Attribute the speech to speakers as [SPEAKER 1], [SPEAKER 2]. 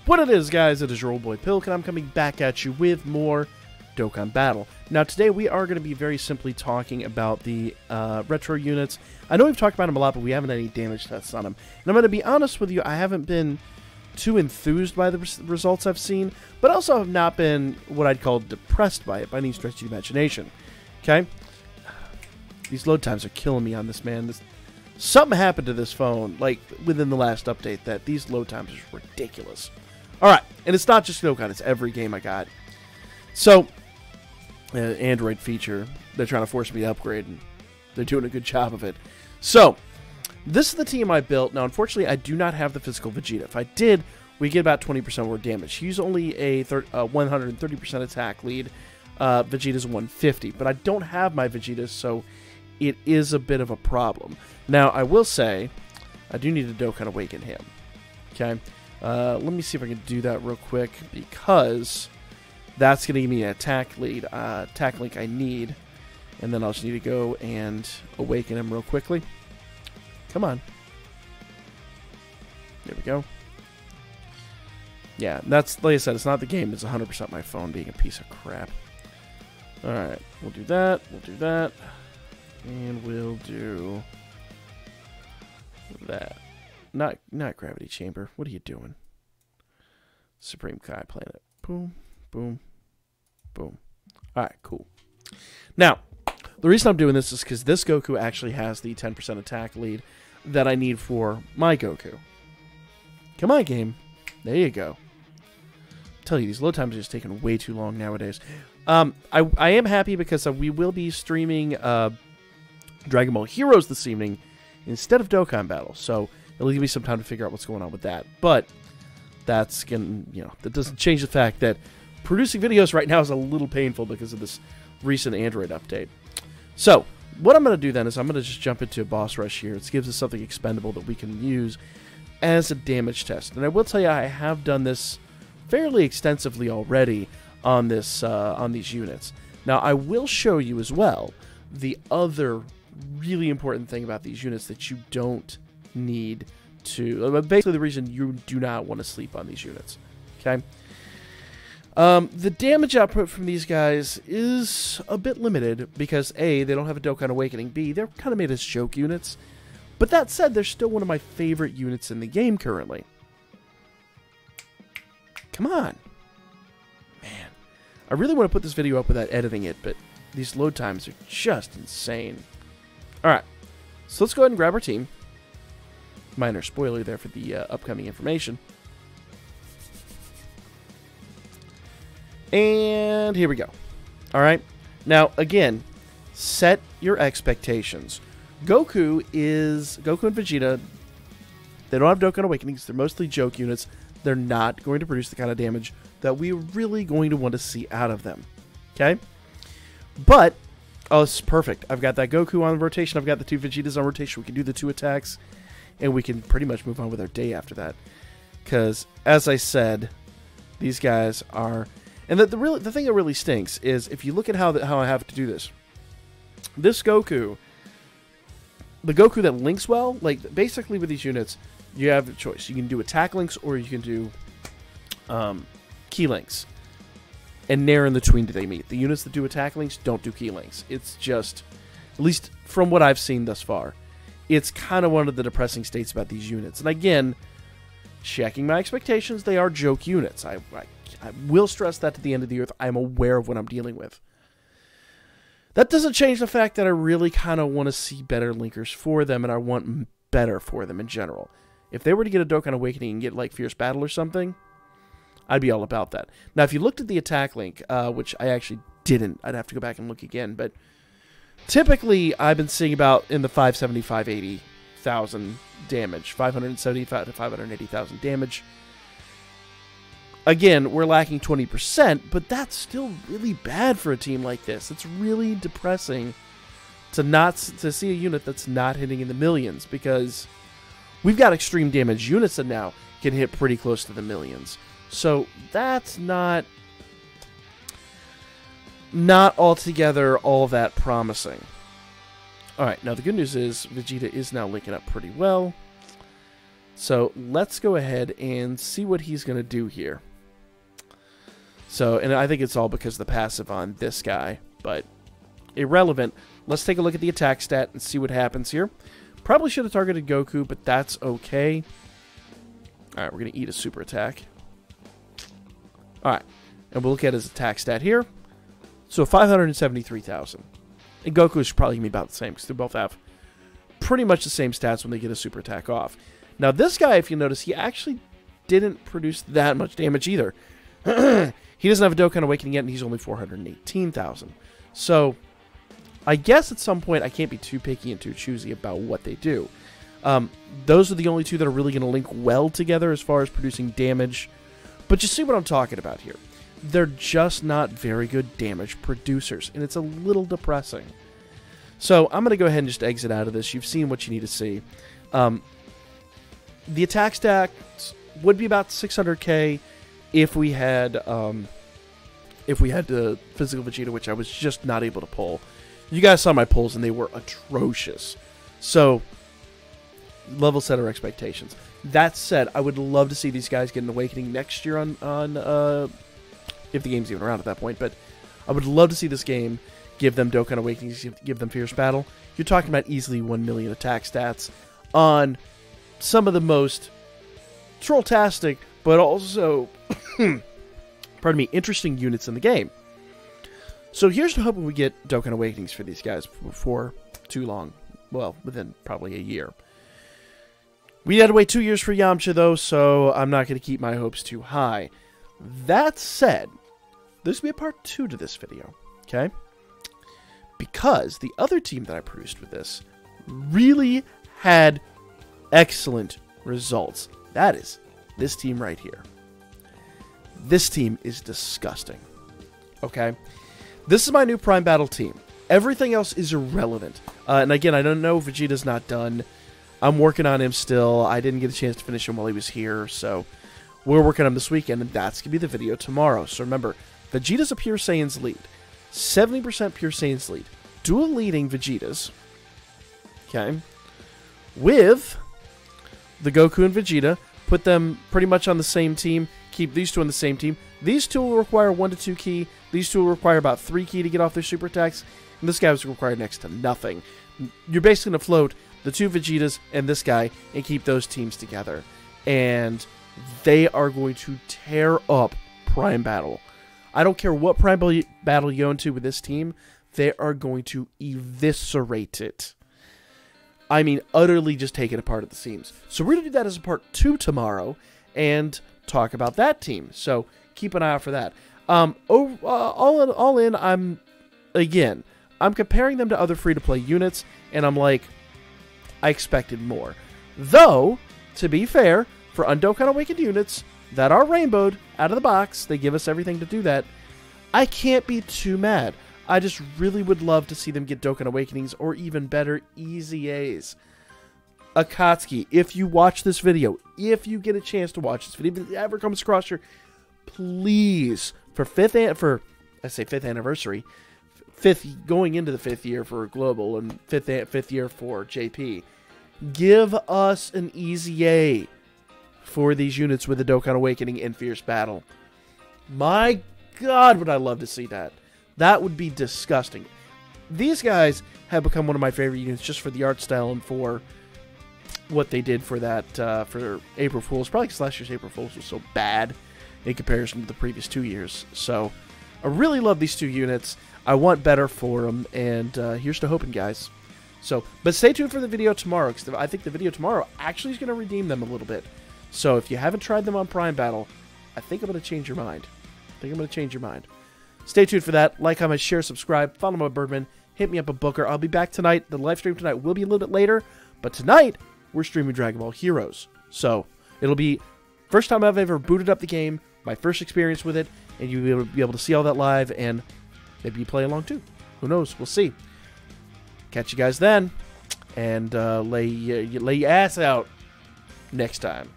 [SPEAKER 1] What it is, guys, it is your old boy Pilk, and I'm coming back at you with more Dokkan Battle. Now, today we are going to be very simply talking about the retro units. I know we've talked about them a lot, but we haven't had any damage tests on them. And I'm going to be honest with you, I haven't been too enthused by the results I've seen, but also have not been what I'd call depressed by it by any stretch of the imagination. Okay? These load times are killing me on this, man. Something happened to this phone, like, within the last update, that these load times are ridiculous. Alright, and it's not just Dokkan, it's every game I got. So, Android feature, they're trying to force me to upgrade, and they're doing a good job of it. So, this is the team I built. Now, unfortunately, I do not have the physical Vegeta. If I did, we get about 20% more damage. He's only a 130% attack lead. Vegeta's 150, but I don't have my Vegeta, so it is a bit of a problem. Now, I will say, I do need to Dokkan Awaken him. Okay? Let me see if I can do that real quick, because that's going to give me an attack lead, attack link I need. And then I'll just need to go and awaken him real quickly. Come on. There we go. Yeah, that's, like I said, it's not the game. It's 100% my phone being a piece of crap. Alright, we'll do that. We'll do that. And we'll do that. Not Gravity Chamber. What are you doing? Supreme Kai Planet. Boom, boom, boom. Alright, cool. Now, the reason I'm doing this is because this Goku actually has the 10% attack lead that I need for my Goku. Come on, game. There you go. I tell you, these load times are just taking way too long nowadays. I am happy because we will be streaming Dragon Ball Heroes this evening instead of Dokkan Battle. So it'll give me some time to figure out what's going on with that. But that's going to, that doesn't change the fact that producing videos right now is a little painful because of this recent Android update. So what I'm going to do then is I'm going to just jump into a boss rush here. It gives us something expendable that we can use as a damage test. And I will tell you, I have done this fairly extensively already on this on these units. Now, I will show you as well the other really important thing about these units that you don't need to... basically, the reason you do not want to sleep on these units. Okay? The damage output from these guys is a bit limited because A, they don't have a Dokkan Awakening, B, they're kind of made as joke units. But that said, they're still one of my favorite units in the game currently. Come on. Man. I really want to put this video up without editing it, but these load times are just insane. Alright, so let's go ahead and grab our team. Minor spoiler there for the upcoming information. And here we go. Alright, now again, set your expectations. Goku and Vegeta, they don't have Dokkan Awakenings, they're mostly joke units. They're not going to produce the kind of damage that we're really going to want to see out of them. Okay? But, oh, this is perfect. I've got that Goku on rotation, I've got the two Vegetas on rotation, we can do the two attacks, and we can pretty much move on with our day after that. Because, as I said, these guys are... And the thing that really stinks is, if you look at how I have to do this, this Goku... The Goku that links well, like, basically with these units, you have a choice. You can do attack links, or you can do key links. And nowhere in between do they meet. The units that do attack links don't do key links. It's just, at least from what I've seen thus far, it's kind of one of the depressing states about these units. And again, checking my expectations, they are joke units. I will stress that to the end of the earth. I'm aware of what I'm dealing with. That doesn't change the fact that I really kind of want to see better linkers for them, and I want better for them in general. If they were to get a Dokkan Awakening and get like Fierce Battle or something, I'd be all about that. Now, if you looked at the attack link, which I actually didn't, I'd have to go back and look again, but typically I've been seeing about in the 575,000 damage, 575 to 580,000 damage. Again, we're lacking 20%, but that's still really bad for a team like this. It's really depressing to see a unit that's not hitting in the millions, because we've got extreme damage units that now can hit pretty close to the millions. So that's not altogether all that promising. Alright, now the good news is Vegeta is now linking up pretty well. So let's go ahead and see what he's going to do here. So, and I think it's all because of the passive on this guy, but irrelevant. Let's take a look at the attack stat and see what happens here. Probably should have targeted Goku, but that's okay. Alright, we're going to eat a super attack. Alright, and we'll look at his attack stat here. So 573,000. And Goku should probably be about the same, because they both have pretty much the same stats when they get a super attack off. Now this guy, if you notice, he actually didn't produce that much damage either. He doesn't have a Dokkan Awakening yet, and he's only 418,000. So, I guess at some point I can't be too picky and too choosy about what they do. Those are the only two that are really going to link well together as far as producing damage. But you see what I'm talking about here. They're just not very good damage producers, and it's a little depressing. So, I'm going to go ahead and just exit out of this. You've seen what you need to see. The attack stats would be about 600k if we had the physical Vegeta, which I was just not able to pull. You guys saw my pulls, and they were atrocious. So, level set our expectations. That said, I would love to see these guys get an Awakening next year on if the game's even around at that point. But I would love to see this game give them Dokkan Awakenings, give them Fierce Battle. You're talking about easily 1 million attack stats on some of the most trolltastic, but also, pardon me, interesting units in the game. So here's to hoping we get Dokkan Awakenings for these guys before too long. Well, within probably a year. We had to wait 2 years for Yamcha, though, so I'm not going to keep my hopes too high. That said, this will be a part 2 to this video, okay? Because the other team that I produced with this really had excellent results. That is this team right here. This team is disgusting. Okay? This is my new Prime Battle team. Everything else is irrelevant. And again, I don't know, Vegeta's not done. I'm working on him still. I didn't get a chance to finish him while he was here, so we're working on him this weekend, and that's going to be the video tomorrow. So remember, Vegeta's a Pure Saiyans lead. 70% Pure Saiyans lead. Dual leading Vegetas. Okay? With the Goku and Vegeta. Put them pretty much on the same team. Keep these two on the same team. These two will require 1 to 2 ki. These two will require about 3 ki to get off their super attacks. And this guy was required next to nothing. You're basically going to float the 2 Vegetas and this guy and keep those teams together. And they are going to tear up Prime Battle. I don't care what Prime Battle you go into with this team. They are going to eviscerate it. I mean, utterly just take it apart at the seams. So we're going to do that as a part 2 tomorrow and talk about that team. So keep an eye out for that. All in, I'm comparing them to other free-to-play units, and I'm like, I expected more. Though, to be fair, for Dokkan Awakened units that are rainbowed out of the box, they give us everything to do that, I can't be too mad. I just really would love to see them get Dokkan Awakenings, or even better, Easy A's. Akatsuki, if you watch this video, if you get a chance to watch this video, if it ever comes across your, please, for fifth anniversary, going into the 5th year for Global and fifth year for JP, give us an Easy A for these units with the Dokkan Awakening and Fierce Battle. My God, would I love to see that. That would be disgusting. These guys have become one of my favorite units just for the art style and for what they did for that, for April Fool's. Probably because last year's April Fool's was so bad in comparison to the previous 2 years. So, I really love these 2 units. I want better for them, and here's to hoping, guys. So, but stay tuned for the video tomorrow, because I think the video tomorrow actually is going to redeem them a little bit. So, if you haven't tried them on Prime Battle, I think I'm going to change your mind. Stay tuned for that. Like, comment, share, subscribe. Follow my Birdman. Hit me up a Booker. I'll be back tonight. The live stream tonight will be a little bit later. But tonight, we're streaming Dragon Ball Heroes. So, it'll be first time I've ever booted up the game. My first experience with it. And you'll be able to see all that live. And maybe you play along too. Who knows? We'll see. Catch you guys then. And lay your ass out next time.